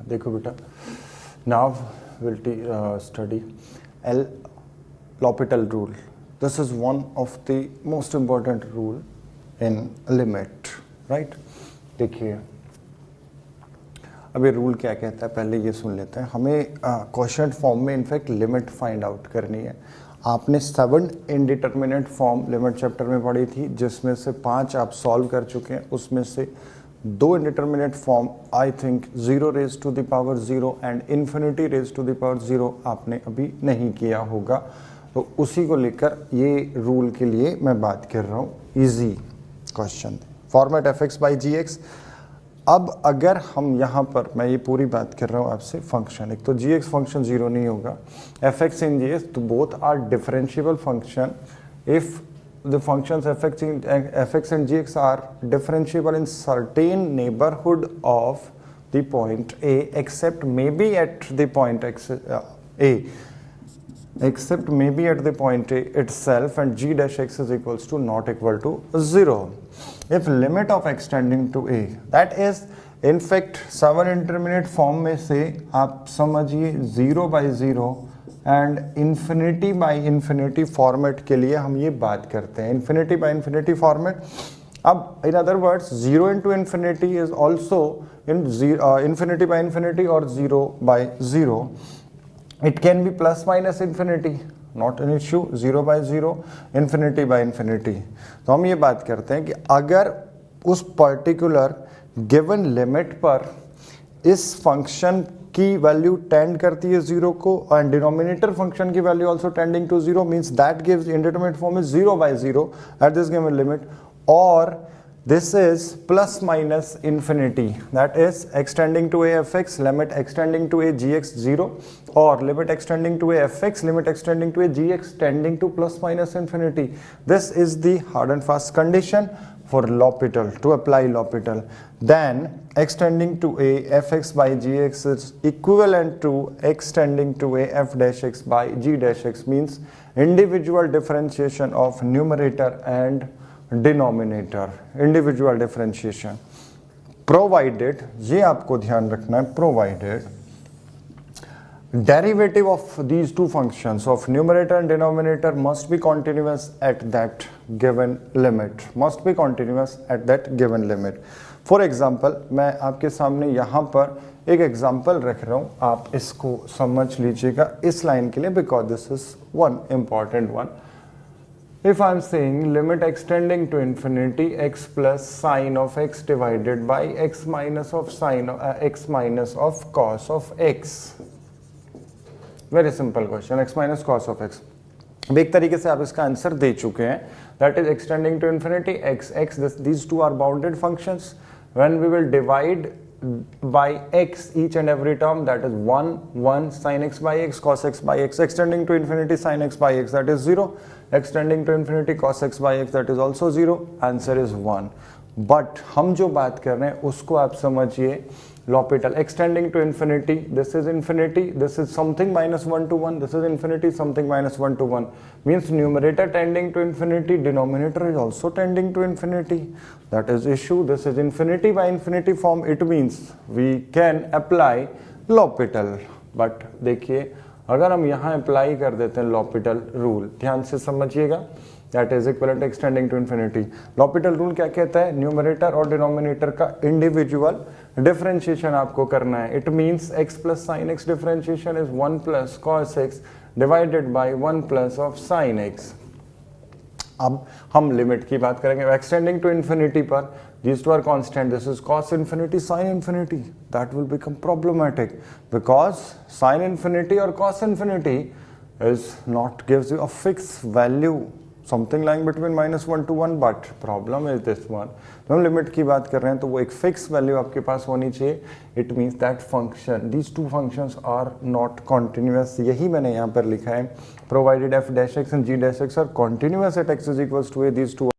देखो बेटा, now will study L L'Hopital rule. This is one of the most important rule in limit, right? देखिए अब ये rule क्या कहता है पहले ये सुन लेते हैं. हमें क्वेश्चन फॉर्म में इनफैक्ट लिमिट फाइंड आउट करनी है. आपने 7 इनडिटर्मिनेट फॉर्म लिमिट चैप्टर में पढ़ी थी, जिसमें से 5 आप सॉल्व कर चुके हैं. उसमें से 2 indeterminate form I think 0 raise to the power 0 and infinity raise to the power 0 आपने अभी नहीं किया होगा. तो उसी को लेकर ये रूल के लिए मैं बात कर रहा हूँ. Easy question, format F X by G X. अब अगर हम यहाँ पर, मैं ये पूरी बात कर रहा हूँ आपसे, फंक्शन एक तो जी एक्स फंक्शन 0 नहीं होगा, F X in G X, तो both are differentiable function if the functions f(x) and gx are differentiable in certain neighborhood of the point a except maybe at the point a except maybe at the point a itself, and g dash x is equals to not equal to 0. If limit of x tending to a, that is in fact 7 indeterminate form में से आप समझिए 0 by 0 and infinity by infinity format के लिए हम ये बात करते हैं. Infinity by infinity format. अब in other words 0 into infinity is also in infinity by infinity और 0 by 0. It can be plus minus infinity, not an issue. 0 by 0, infinity by infinity. तो हम ये बात करते हैं कि अगर उस पर्टिकुलर गिवन लिमिट पर इस फंक्शन की वैल्यू टेंड करती है 0 को, एंड डिनोमिनेटर फंक्शन की value also tending to 0, means that gives indeterminate form is 0 by 0 at this given limit, और this is plus minus infinity, that is x tending to a fx, limit x tending to a gx 0, or limit x tending to a fx, limit x tending to a gx tending to plus minus infinity. This is the hard and fast condition for L'Hopital, to apply L'Hopital. Then x tending to a fx by gx is equivalent to x tending to a f dash x by g dash x, means individual differentiation of numerator and denominator, individual differentiation, provided, ये आपको ध्यान रखना है, provided derivative of these two functions of numerator and denominator must be continuous at that given limit, must be continuous at that given limit. For example, मैं आपके सामने यहाँ पर एक एग्जाम्पल रख रहा हूँ, आप इसको समझ लीजिएगा इस लाइन के लिए, because this is one important one. If I am saying limit x tending to infinity x plus sine of x divided by x minus of sine x minus of cos of x, very simple question, x minus cos of x. अब एक तरीके से आप इसका answer दे चुके हैं, that is x tending to infinity x x, these two are bounded functions. When we will divide by x each and every term, that is 1 sin x by x cos x by x, x tending to infinity sin x by x, that is 0, x tending to infinity cos x by x, that is also 0, answer is 1. But हम जो बात कर रहे हैं उसको आप समझिए L'Hopital. X tending to infinity, this is infinity, this is something minus 1 to 1, this is infinity, something minus 1 to 1, means numerator tending to infinity, denominator is also tending to infinity, that is issue. This is infinity by infinity form, it means we can apply L'Hopital. But देखिए अगर हम यहाँ apply कर देते हैं L'Hopital rule, ध्यान से समझिएगा, that is equivalent to x tending to infinity. L'Hopital rule क्या कहता है, न्यूमरेटर और डिनोमिनेटर का इंडिविजुअल डिफरेंशिएशन आपको करना है. It means x plus sign x differentiation is 1 plus cos x divided by 1 plus of sine x. अब हम लिमिट की बात करेंगे. x tending to infinity पर these two are constant, this is cos infinity sin infinity, that will become problematic because sin infinity or cos infinity is not gives you a fixed value, something lying between -1 to 1, but problem is this one. तो हम limit की बात कर रहे हैं तो वो एक फिक्स वैल्यू आपके पास होनी चाहिए. It means that function, these two functions are not continuous. यही मैंने यहाँ पर लिखा है, provided f dash x and g dash x are continuous at x is equals to a, these to